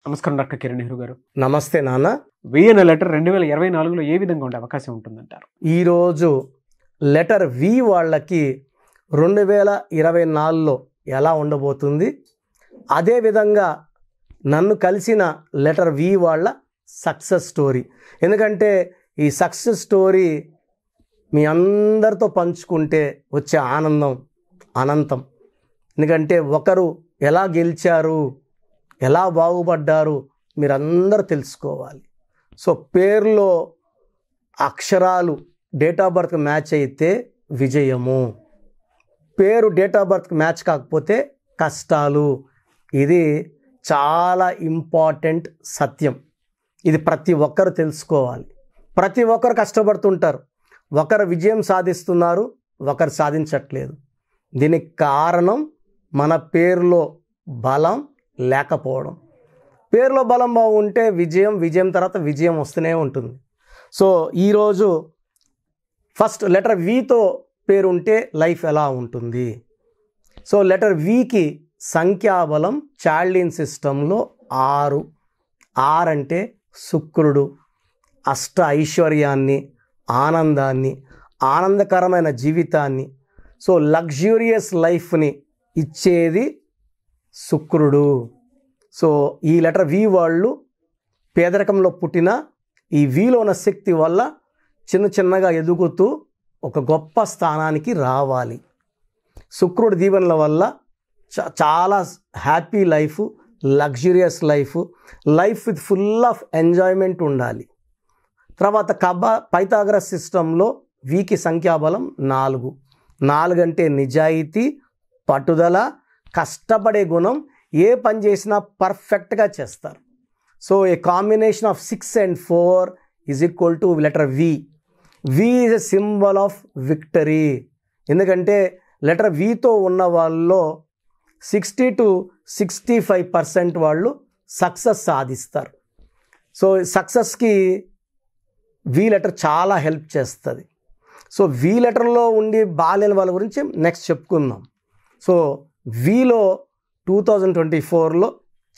నమస్కారం డాక్టర్ కిరణ్ నెహ్రూ గారు. నమస్తే నాన్న. వేయన లెటర్ 2024లో ఏ విధంగా ఉండే అవకాశం ఉంటుందంటారు? ఈరోజు లెటర్ వి వాళ్ళకి 2024లో ఎలా ఉండబోతుంది, అదేవిధంగా నన్ను కలిసిన లెటర్ వి వాళ్ళ సక్సెస్ స్టోరీ. ఎందుకంటే ఈ సక్సెస్ స్టోరీ మీ అందరితో పంచుకుంటే వచ్చే ఆనందం అనంతం. ఎందుకంటే ఒకరు ఎలా గెలిచారు, ఎలా బాగుపడ్డారు మీరందరూ తెలుసుకోవాలి. సో పేరులో అక్షరాలు డేట్ ఆఫ్ బర్త్కి మ్యాచ్ అయితే విజయము, పేరు డేట్ ఆఫ్ బర్త్కి మ్యాచ్ కాకపోతే కష్టాలు. ఇది చాలా ఇంపార్టెంట్ సత్యం. ఇది ప్రతి ఒక్కరు తెలుసుకోవాలి. ప్రతి ఒక్కరు కష్టపడుతుంటారు, ఒకరు విజయం సాధిస్తున్నారు, ఒకరు సాధించట్లేదు. దీనికి కారణం మన పేరులో బలం లేకపోవడం. పేరులో బలం బాగుంటే విజయం తర్వాత విజయం వస్తూనే ఉంటుంది. సో ఈరోజు ఫస్ట్ లెటర్ వితో పేరు ఉంటే లైఫ్ ఎలా ఉంటుంది. సో లెటర్ వికి సంఖ్యాబలం చార్లిన్ సిస్టంలో 6. 6 అంటే శుక్రుడు, అష్ట ఐశ్వర్యాన్ని, ఆనందాన్ని, ఆనందకరమైన జీవితాన్ని, సో లగ్జూరియస్ లైఫ్ని ఇచ్చేది శుక్రుడు. సో ఈ లెటర్ వి వాళ్ళు పేదరికంలో పుట్టిన ఈ విలో ఉన్న శక్తి వల్ల చిన్నగా ఎదుగుతూ ఒక గొప్ప స్థానానికి రావాలి. శుక్రుడి దీవెనల వల్ల చాలా happy life, luxurious life with full of enjoyment ఉండాలి. తర్వాత పైథాగరస్ సిస్టంలో వికి సంఖ్యాబలం 4. 4 అంటే నిజాయితీ, పట్టుదల, కష్టపడే గుణం, ఏ పని చేసినా పర్ఫెక్ట్గా చేస్తారు. So a combination of 6 and 4 is equal to letter V. V is a symbol of victory. ఎందుకంటే లెటర్ వితో ఉన్న వాళ్ళలో 60 to 65% వాళ్ళు సక్సెస్ సాధిస్తారు. సో సక్సెస్కి వి లెటర్ చాలా హెల్ప్ చేస్తుంది. సో వి లెటర్లో ఉండి బాగాలేని వాళ్ళ గురించి నెక్స్ట్ చెప్పుకుందాం. సో విలో 2024లో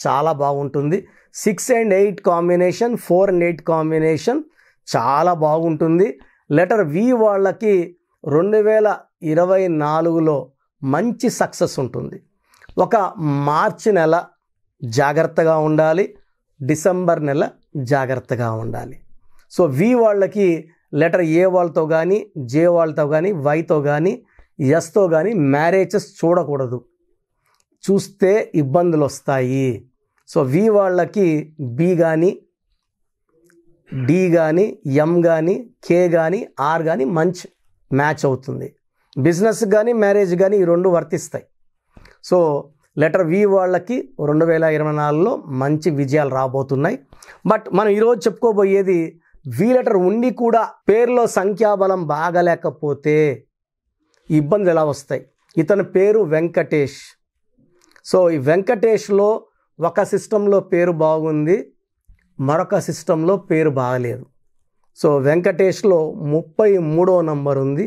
చాలా బాగుంటుంది. 6 and 8 కాంబినేషన్, 4 and 8 కాంబినేషన్ చాలా బాగుంటుంది. లెటర్ వి వాళ్ళకి 2024లో మంచి సక్సెస్ ఉంటుంది. ఒక మార్చి నెల జాగ్రత్తగా ఉండాలి, డిసెంబర్ నెల జాగ్రత్తగా ఉండాలి. సో వి వాళ్ళకి లెటర్ ఏ వాళ్ళతో కానీ, జే వాళ్ళతో కానీ, వైతో కానీ, ఎస్తో కానీ మ్యారేజెస్ చూడకూడదు. చూస్తే ఇబ్బందులు వస్తాయి. సో వి వాళ్ళకి బి కానీ, డి కానీ, ఎం కానీ, కే కానీ, ఆర్ కానీ మంచి మ్యాచ్ అవుతుంది. బిజినెస్ కానీ, మ్యారేజ్ కానీ ఈ రెండు వర్తిస్తాయి. సో లెటర్ వి వాళ్ళకి 2024లో మంచి విజయాలు రాబోతున్నాయి. బట్ మనం ఈరోజు చెప్పుకోబోయేది వి లెటర్ ఉండి కూడా పేరులో సంఖ్యాబలం బాగలేకపోతే ఇబ్బందులు ఎలా వస్తాయి. ఇతని పేరు వెంకటేష్. సో ఈ వెంకటేష్లో ఒక సిస్టంలో పేరు బాగుంది, మరొక సిస్టంలో పేరు బాగలేదు. సో వెంకటేష్లో 33వ నంబర్ ఉంది.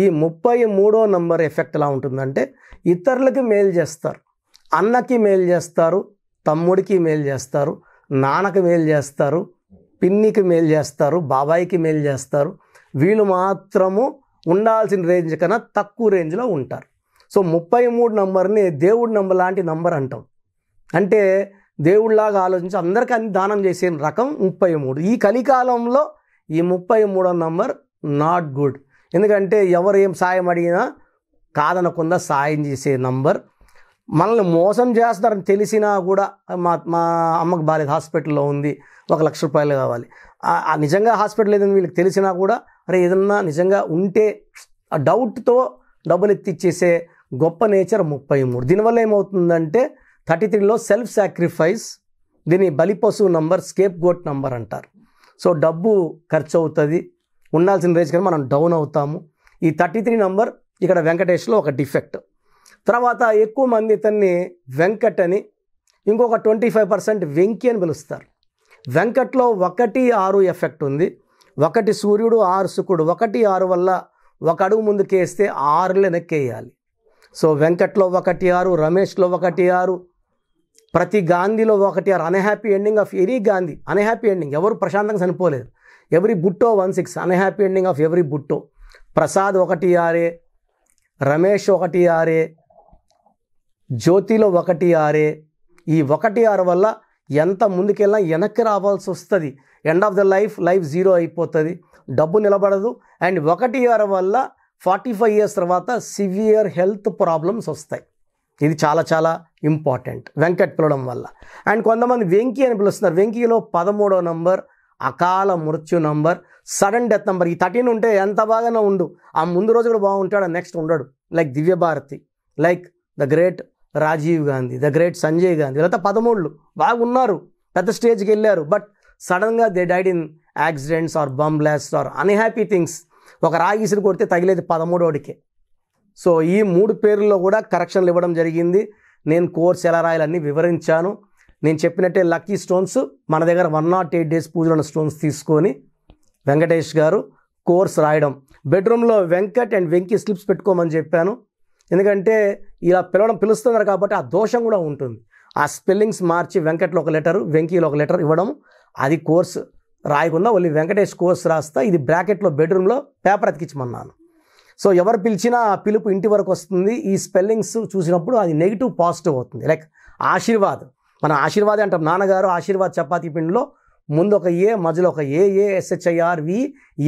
ఈ 33వ నంబర్ ఎఫెక్ట్ ఎలా ఉంటుందంటే ఇతరులకి మేలు చేస్తారు. అన్నకి మేలు చేస్తారు, తమ్ముడికి మేలు చేస్తారు, నాన్నకి మేలు చేస్తారు, పిన్నికి మేలు చేస్తారు, బాబాయికి మేలు చేస్తారు. వీళ్ళు మాత్రము ఉండాల్సిన రేంజ్ కన్నా తక్కువ రేంజ్లో ఉంటారు. సో 33 నంబర్ని దేవుడి నంబర్ లాంటి నంబర్ అంటాం. అంటే దేవుడిలాగా ఆలోచించి అందరికీ అన్ని దానం చేసే రకం 33. ఈ కలికాలంలో ఈ 33వ నంబర్ నాట్ గుడ్. ఎందుకంటే ఎవరు ఏం సాయం అడిగినా కాదనకుండా సాయం చేసే నంబర్. మనల్ని మోసం చేస్తారని తెలిసినా కూడా మా అమ్మకు బాలేదు, హాస్పిటల్లో ఉంది, 1 లక్ష రూపాయలు కావాలి, నిజంగా హాస్పిటల్ ఏదైనా వీళ్ళకి తెలిసినా కూడా అరే ఏదన్నా నిజంగా ఉంటే ఆ డౌట్తో డబ్బులు ఎత్తిచ్చేసే గొప్ప నేచర్ 33. దీనివల్ల ఏమవుతుందంటే 33లో సెల్ఫ్ సాక్రిఫైస్, దీన్ని బలిపశువు నంబర్, స్కేప్ గోట్ నంబర్ అంటారు. సో డబ్బు ఖర్చు అవుతుంది, ఉండాల్సిన రేంజ్ కన్నా మనం డౌన్ అవుతాము. ఈ 33 నంబర్ ఇక్కడ వెంకటేష్లో ఒక డిఫెక్ట్. తర్వాత ఎక్కువ మంది ఇతన్ని వెంకట్ అని, ఇంకొక 25% వెంకి అని పిలుస్తారు. వెంకట్లో 1, 6 ఎఫెక్ట్ ఉంది. 1 సూర్యుడు, 6 శుక్రుడు. 1, 6 వల్ల ఒక అడుగు ముందుకేస్తే 6 వెనక్కేయాలి. సో వెంకట్లో 1, 6, రమేష్లో 1, 6, ప్రతి గాంధీలో ఒకటి or unhappy ending of any Gandhi. Unhappy ending, ఎవరు ప్రశాంతంగా చనిపోలేదు. Every Bhutto 16 unhappy ending of every Bhutto. Prasad 1 Ramesh 1 జ్యోతిలో 1 ఈ 1 వల్ల ఎంత ముందుకెళ్ళినా వెనక్కి రావాల్సి వస్తుంది. End of the life zero అయిపోతుంది, డబ్బు నిలబడదు. అండ్ 1 వల్ల 45 years తర్వాత సివియర్ హెల్త్ ప్రాబ్లమ్స్ వస్తాయి. ఇది చాలా చాలా ఇంపార్టెంట్ వెంకట్ పిలవడం వల్ల. అండ్ కొంతమంది వెంకీ అని పిలుస్తున్నారు. వెంకీలో 13వ నంబర్ అకాల మృత్యు నంబర్, సడన్ డెత్ నంబర్. ఈ 13 ఉంటే ఎంత బాగానే ఉండు, ఆ ముందు రోజు కూడా బాగుంటాడు, నెక్స్ట్ ఉండడు. Like Divya Bharti, like the great Rajiv Gandhi, the great Sanjay Gandhi. లేకపోతే 13 బాగున్నారు, పెద్ద స్టేజ్కి వెళ్ళారు, బట్ సడన్గా they died in accidents or bomb blast or unhappy things. ఒక రాయి ఇసురు కొడితే తగిలేది 13కే. సో ఈ 3 పేర్లలో కూడా కరెక్షన్లు ఇవ్వడం జరిగింది. నేను కోర్స్ ఎలా రాయాలన్నీ వివరించాను. నేను చెప్పినట్టే లక్కీ స్టోన్స్ మన దగ్గర 108 days పూజలో ఉన్న స్టోన్స్ తీసుకొని వెంకటేష్ గారు కోర్స్ రాయడం. బెడ్రూమ్లో వెంకట్ అండ్ వెంకీ స్లిప్స్ పెట్టుకోమని చెప్పాను. ఎందుకంటే ఇలా పిలుస్తున్నారు కాబట్టి ఆ దోషం కూడా ఉంటుంది. ఆ స్పెల్లింగ్స్ మార్చి వెంకట్లో 1 letter, వెంకీలో 1 letter ఇవ్వడం. అది కోర్స్ రాయకుండా ఓన్లీ వెంకటేష్ కోర్స్ రాస్తా. ఇది బ్రాకెట్లో బెడ్రూమ్లో పేపర్ అతికించమన్నాను. సో ఎవరు పిలిచినా ఆ పిలుపు ఇంటి వరకు వస్తుంది. ఈ స్పెల్లింగ్స్ చూసినప్పుడు అది నెగిటివ్ పాజిటివ్ అవుతుంది. లైక్ ఆశీర్వాద్, మన ఆశీర్వాదే అంటాం. నాన్నగారు ఆశీర్వాద్ చపాతీ పిండిలో ముందు ఒక ఏ, మధ్యలో ఒక AASHIRV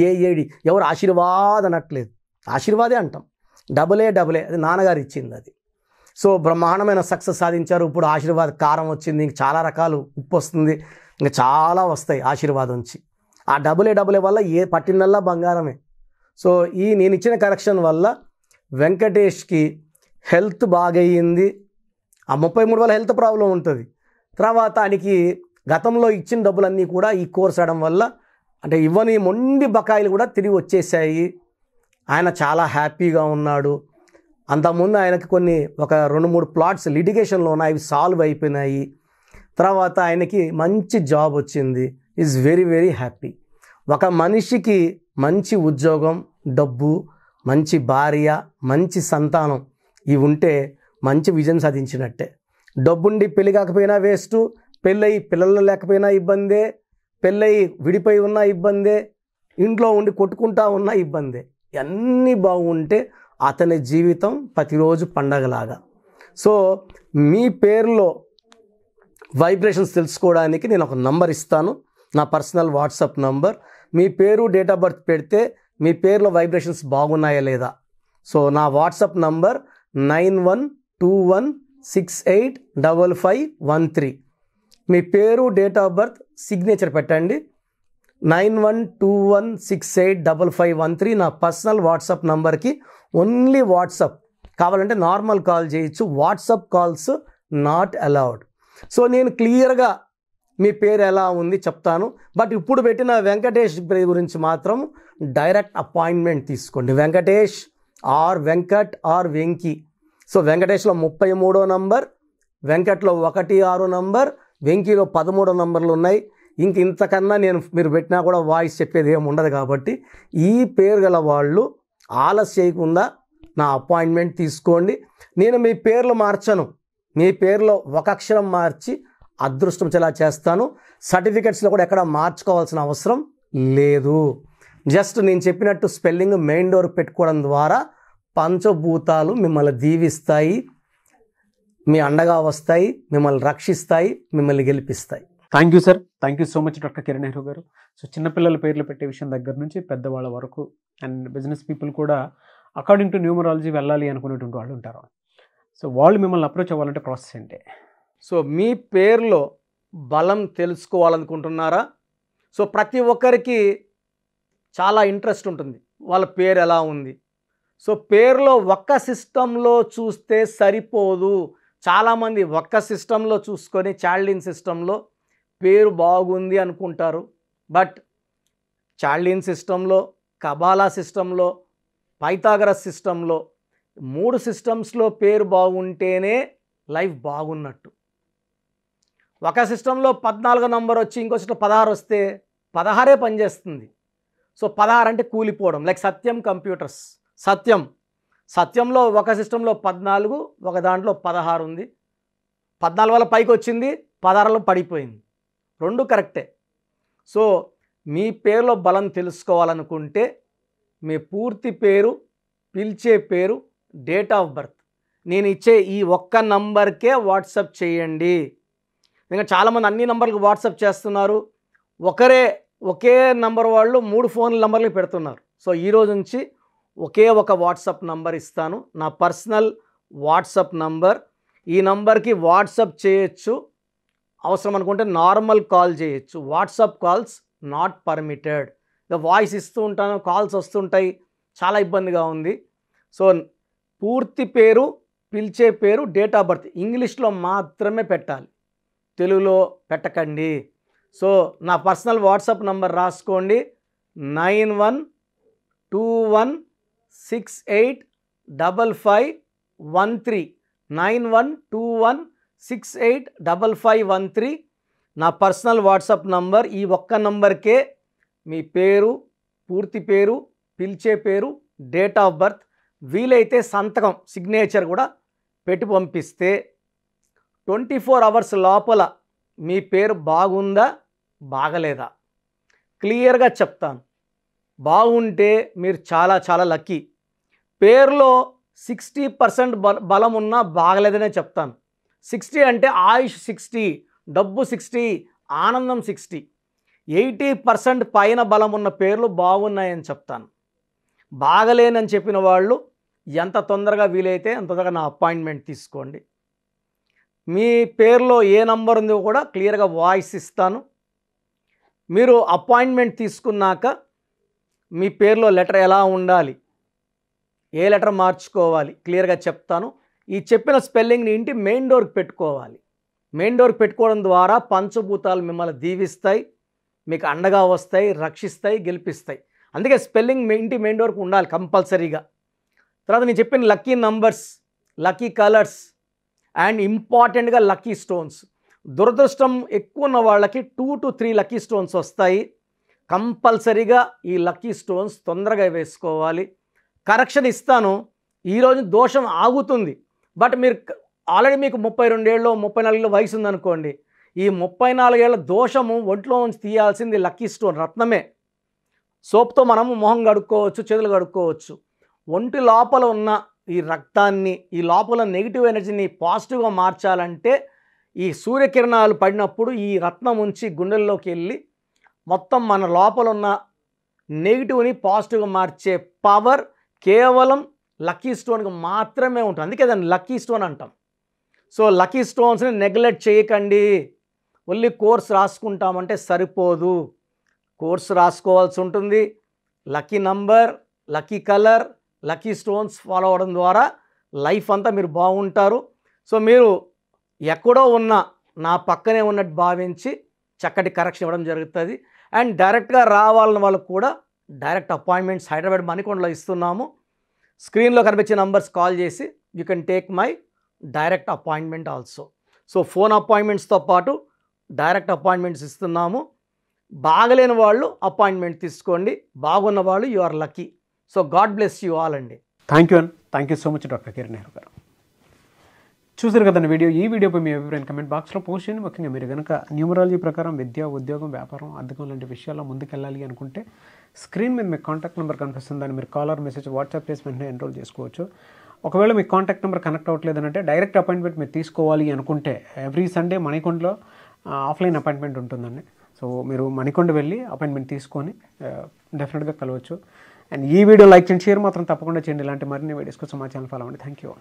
AAD. ఎవరు ఆశీర్వాద్ అనట్లేదు, ఆశీర్వాదే అంటాం. AA అది నాన్నగారు ఇచ్చింది అది. సో బ్రహ్మాండమైన సక్సెస్ సాధించారు. ఇప్పుడు ఆశీర్వాద్ కారం వచ్చింది, ఇంక చాలా రకాలు ఉప్పు వస్తుంది, ఇంకా చాలా వస్తాయి ఆశీర్వాదం నుంచి. ఆ AA వల్ల ఏ పట్టినల్లా బంగారమే. సో నేను ఇచ్చిన కరెక్షన్ వల్ల వెంకటేష్కి హెల్త్ బాగయ్యింది. ఆ 33 వల్ల హెల్త్ ప్రాబ్లం ఉంటుంది. తర్వాత ఆయనకి గతంలో ఇచ్చిన డబ్బులన్నీ కూడా ఈ కోర్స్ ఆడడం వల్ల, అంటే ఇవ్వని మొండి బకాయిలు కూడా తిరిగి వచ్చేసాయి. ఆయన చాలా హ్యాపీగా ఉన్నాడు. అంతకుముందు ఆయనకి ఒక 2-3 ప్లాట్స్ లిటిగేషన్లో ఉన్నాయి, అవి సాల్వ్ అయిపోయినాయి. తర్వాత ఆయనకి మంచి జాబ్ వచ్చింది. Is very very happy. ఒక మనిషికి మంచి ఉద్యోగం, డబ్బు, మంచి భార్య, మంచి సంతానం ఇవి ఉంటే మంచి విజయం సాధించినట్టే. డబ్బుండి పెళ్ళి కాకపోయినా వేస్ట్, పెళ్ళయి పిల్లలు లేకపోయినా ఇబ్బందే, పెళ్ళయి విడిపోయి ఉన్న ఇబ్బందే, ఇంట్లో ఉండి కొట్టుకుంటా ఉన్న ఇబ్బందే. అన్నీ బాగుంటే అతని జీవితం ప్రతిరోజు పండగలాగా. సో మీ పేరులో వైబ్రేషన్స్ తెలుసుకోవడానికి నేను ఒక నంబర్ ఇస్తాను, నా పర్సనల్ వాట్సాప్ నంబర్. మీ పేరు, డేట్ ఆఫ్ బర్త్ పెడితే మీ పేరులో వైబ్రేషన్స్ బాగున్నాయా లేదా. సో నా వాట్సాప్ నంబర్ 9121685513. మీ పేరు, డేట్ ఆఫ్ బర్త్, సిగ్నేచర్ పెట్టండి. 9121685513 నా పర్సనల్ వాట్సాప్ నంబర్కి. ఓన్లీ వాట్సాప్, కావాలంటే నార్మల్ కాల్ చేయొచ్చు, WhatsApp calls not allowed. So నేను క్లియర్గా మీ పేరు ఎలా ఉంది చెప్తాను. బట్ ఇప్పుడు పెట్టిన వెంకటేష్ పేరు గురించి మాత్రం డైరెక్ట్ అపాయింట్మెంట్ తీసుకోండి. Venkatesh or Venkat or Venky. So వెంకటేష్లో 33వ నంబర్, వెంకట్లో 16 నంబర్, వెంకీలో 13 నంబర్లు ఉన్నాయి. ఇంతకన్నా మీరు పెట్టినా కూడా వాయిస్ చెప్పేది ఏమి ఉండదు. కాబట్టి ఈ పేరు గల వాళ్ళు ఆలస్యం చేయకుండా నా అపాయింట్మెంట్ తీసుకోండి. నేను మీ పేర్లు మార్చను, మీ పేరులో ఒక అక్షరం మార్చి అదృష్టం చెలా చేస్తాను. సర్టిఫికెట్స్లో కూడా ఎక్కడ మార్చుకోవాల్సిన అవసరం లేదు. జస్ట్ నేను చెప్పినట్టు స్పెల్లింగ్ మెయిన్ డోర్ పెట్టుకోవడం ద్వారా పంచభూతాలు మిమ్మల్ని దీవిస్తాయి, మీ అండగా వస్తాయి, మిమ్మల్ని రక్షిస్తాయి, మిమ్మల్ని గెలిపిస్తాయి. Thank you sir, thank you so much doctor Kiran Nehru garu. So చిన్నపిల్లల పేర్లు పెట్టే విషయం దగ్గర నుంచి పెద్దవాళ్ళ వరకు అండ్ బిజినెస్ పీపుల్ కూడా అకార్డింగ్ టు న్యూమరాలజీ వెళ్ళాలి అనుకునేటువంటి వాళ్ళు ఉంటారు. సో వాళ్ళు మిమ్మల్ని అప్రోచ్ అవ్వాలంటే ప్రాసెస్ ఏంటి? సో మీ పేరులో బలం తెలుసుకోవాలనుకుంటున్నారా? సో ప్రతి ఒక్కరికి చాలా ఇంట్రెస్ట్ ఉంటుంది, వాళ్ళ పేరు ఎలా ఉంది. సో పేరులో ఒక్క సిస్టంలో చూస్తే సరిపోదు. చాలామంది ఒక్క సిస్టంలో చూసుకొని చాల్డిన్ సిస్టంలో పేరు బాగుంది అనుకుంటారు. బట్ చాల్డిన్ సిస్టంలో, కబాలా సిస్టంలో, పైథాగరస్ సిస్టంలో 3 సిస్టమ్స్లో పేరు బాగుంటేనే లైఫ్ బాగున్నట్టు. ఒక సిస్టంలో 14 నంబర్ వచ్చి ఇంకో సిస్టంలో 16 వస్తే 16 పనిచేస్తుంది. సో 16 అంటే కూలిపోవడం. లైక్ సత్యం కంప్యూటర్స్, సత్యంలో ఒక సిస్టంలో 14, ఒక దాంట్లో 16 ఉంది. 14 వల్ల పైకి వచ్చింది, 16లో పడిపోయింది. రెండు కరెక్టే. సో మీ పేరులో బలం తెలుసుకోవాలనుకుంటే మీ పూర్తి పేరు, పిలిచే పేరు, డేట్ ఆఫ్ బర్త్ నేను ఇచ్చే ఈ ఒక్క నంబర్కే వాట్సాప్ చేయండి. ఇంకా చాలామంది అన్ని నంబర్లకు వాట్సాప్ చేస్తున్నారు. ఒకే నంబర్ వాళ్ళు 3 ఫోన్ నంబర్లు పెడుతున్నారు. సో ఈరోజు నుంచి ఒకే ఒక వాట్సాప్ నంబర్ ఇస్తాను, నా పర్సనల్ వాట్సాప్ నంబర్. ఈ నంబర్కి వాట్సాప్ చేయొచ్చు, అవసరం అనుకుంటే నార్మల్ కాల్ చేయొచ్చు. WhatsApp calls not permitted. Voice ఇస్తూ ఉంటాను, కాల్స్ వస్తుంటాయి, చాలా ఇబ్బందిగా ఉంది. సో పూర్తి పేరు, పిలిచే పేరు, డేట్ ఆఫ్ బర్త్ ఇంగ్లీష్లో మాత్రమే పెట్టాలి, తెలుగులో పెట్టకండి. సో నా పర్సనల్ వాట్సాప్ నంబర్ రాసుకోండి, 9121685513 9121685513 నా పర్సనల్ వాట్సాప్ నంబర్. ఈ ఒక్క నంబర్కే మీ పేరు, పూర్తి పేరు, పిలిచే పేరు, డేట్ ఆఫ్ బర్త్, వీలైతే సంతకం, సిగ్నేచర్ కూడా పెట్టి పంపిస్తే 24 అవర్స్ లోపల మీ పేరు బాగుందా బాగలేదా క్లియర్గా చెప్తాను. బాగుంటే మీరు చాలా చాలా లక్కీ. పేరులో 60% బలం ఉన్నా బాగలేదనే చెప్తాను. 60 అంటే ఆయుష్ 60, డబ్బు 60, ఆనందం 60. 80% పైన బలం ఉన్న పేర్లు బాగున్నాయని చెప్తాను. బాగలేనని చెప్పిన వాళ్ళు ఎంత తొందరగా వీలైతే అంత తొందరగా నా అపాయింట్మెంట్ తీసుకోండి. మీ పేరులో ఏ నంబర్ ఉందో కూడా క్లియర్గా వాయిస్ ఇస్తాను. మీరు అపాయింట్మెంట్ తీసుకున్నాక మీ పేరులో లెటర్ ఎలా ఉండాలి, ఏ లెటర్ మార్చుకోవాలి క్లియర్గా చెప్తాను. ఈ చెప్పిన స్పెల్లింగ్ని ఇంటి మెయిన్ డోర్కి పెట్టుకోవాలి. మెయిన్ డోర్కి పెట్టుకోవడం ద్వారా పంచభూతాలు మిమ్మల్ని దీవిస్తాయి, మీకు అండగా వస్తాయి, రక్షిస్తాయి, గెలిపిస్తాయి. అందుకే స్పెల్లింగ్ ఇంటి మెయిన్ డోర్కి ఉండాలి కంపల్సరీగా. తర్వాత నేను చెప్పిన lucky numbers, lucky colours and ఇంపార్టెంట్గా లక్కీ స్టోన్స్. దురదృష్టం ఎక్కువ ఉన్న వాళ్ళకి 2 to 3 లక్కీ స్టోన్స్ వస్తాయి. కంపల్సరీగా ఈ లక్కీ స్టోన్స్ తొందరగా వేసుకోవాలి. కరెక్షన్ ఇస్తాను, ఈరోజు దోషం ఆగుతుంది. బట్ మీరు ఆల్రెడీ మీకు 32 ఏళ్ళు 34 ఏళ్ళ వయసు ఉందనుకోండి, ఈ 34 ఏళ్ళ దోషము ఒంట్లో నుంచి తీయాల్సింది లక్కీ స్టోన్, రత్నమే. సోప్తో మనము మొహం కడుక్కోవచ్చు, చేతులు కడుక్కోవచ్చు. ఒంటి లోపల ఉన్న ఈ రక్తాన్ని, ఈ లోపల నెగిటివ్ ఎనర్జీని పాజిటివ్గా మార్చాలంటే ఈ సూర్యకిరణాలు పడినప్పుడు ఈ రత్నం ఉంచి గుండెల్లోకి వెళ్ళి మొత్తం మన లోపల ఉన్న నెగిటివ్ని పాజిటివ్గా మార్చే పవర్ కేవలం లక్కీ స్టోన్కి మాత్రమే ఉంటుంది. అందుకే దాన్ని లక్కీ స్టోన్ అంటాం. సో లక్కీ స్టోన్స్ని నెగ్లెక్ట్ చేయకండి. ఓన్లీ కోర్స్ రాసుకుంటామంటే సరిపోదు, కోర్స్ రాసుకోవాల్సి ఉంటుంది. Lucky number, lucky colour, lucky stones follow అవ్వడం ద్వారా లైఫ్ అంతా మీరు బాగుంటారు. సో మీరు ఎక్కడో ఉన్న నా పక్కనే ఉన్నట్టు భావించి చక్కటి కరెక్షన్ ఇవ్వడం జరుగుతుంది. అండ్ డైరెక్ట్గా రావాలని వాళ్ళకు కూడా డైరెక్ట్ అపాయింట్మెంట్స్ హైదరాబాద్ మణికొండలో ఇస్తున్నాము. స్క్రీన్లో కనిపించే నంబర్స్ కాల్ చేసి you can take my direct appointment also. So phone అపాయింట్మెంట్స్తో పాటు డైరెక్ట్ అపాయింట్మెంట్స్ ఇస్తున్నాము. బాగలేని వాళ్ళు అపాయింట్మెంట్ తీసుకోండి, బాగున్న వాళ్ళు you are lucky. So god bless you all అండి. Thank you so much doctor Kiran Nehru garu. చూసారు కదండి వీడియో. ఈ వీడియోపై మీ అభిప్రాయం కమెంట్ బాక్స్లో పోస్ట్ చేయండి. ముఖ్యంగా మీరు కనుక న్యూమరాలజీ ప్రకారం విద్య, ఉద్యోగం, వ్యాపారం, అద్దెకం లాంటి విషయాల్లో ముందుకెళ్ళాలి అనుకుంటే స్క్రీన్ మీద మీకు కాంటాక్ట్ నెంబర్ కనిపిస్తుంది, దాన్ని మీరు కాలర్ మెసేజ్ వాట్సాప్ చేసి వెంటనే ఎన్రోల్ చేసుకోవచ్చు. ఒకవేళ మీ కాంటాక్ట్ నెంబర్ కనెక్ట్ అవ్వట్లేదంటే డైరెక్ట్ అపాయింట్మెంట్ మీరు తీసుకోవాలి అనుకుంటే ఎవ్రీ సండే మణికొండలో ఆఫ్లైన్ అపాయింట్మెంట్ ఉంటుందండి. సో మీరు మణికొండ వెళ్ళి అపాయింట్మెంట్ తీసుకొని డెఫినెట్గా కలవచ్చు. అండ్ ఈ వీడియో లైక్ చేయండి, షేర్ మాత్రం తప్పకుండా చేయండి. ఇలాంటి మరిన్ని వీడియోస్ కోసం మా ఛానల్ ఫాలో అవ్వండి. Thank you.